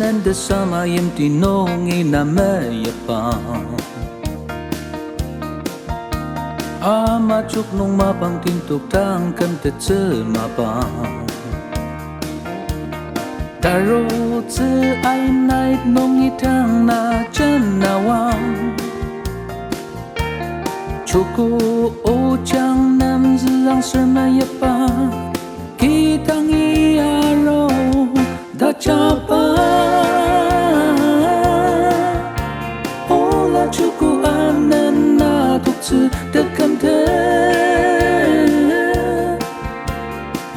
and the summer empty nongi na mayapa ama chuk nong mapang tintuk tang kan te che mapa taro che ai night nongi tang na chen na wang chuku o chang nam zang ser mayapa kitang iaro da chapa ola chuku anan na tuk tsu de kan te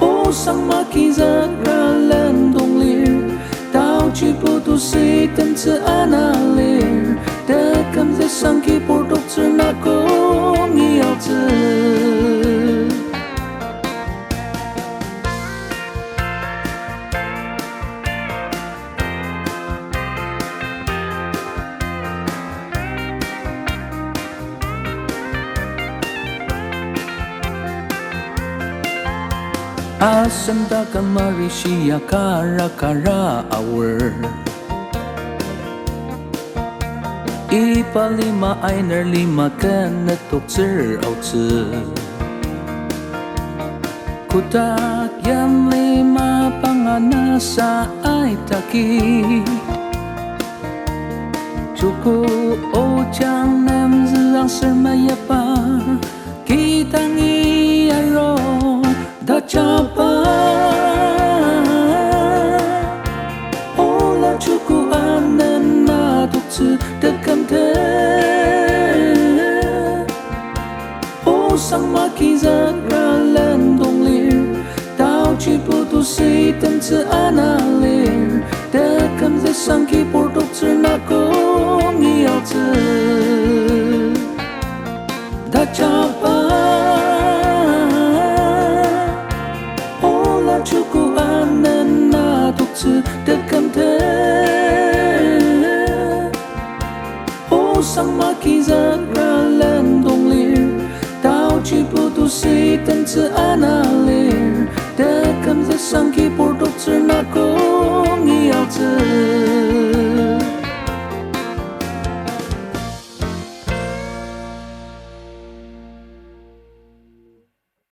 o sama ki za ra len dong lir tao chi po tu si ten tsu ana lir de kan ze sang ki por tuk tsu na ko ngi ao tsu Asanta kamari siya kara awar Ipalima ay lima ka na tukser au tse Kutak yan lima panganasa ay taki Chuku o chang nam zilang sermayapa Kitang iyaro da chapa ola chuku anan na tuk tsu de kam te o sang ma ki za ra len dong lir tao chi pu tu si ten tsu ana lir de kam ze sang ki por tuk tsu na ko ngi ao tsu da chapa chuku anan na tuk tsu de kam te o sang ma ki za ra len dong lir tao chi pu tu si ten tsu ana lir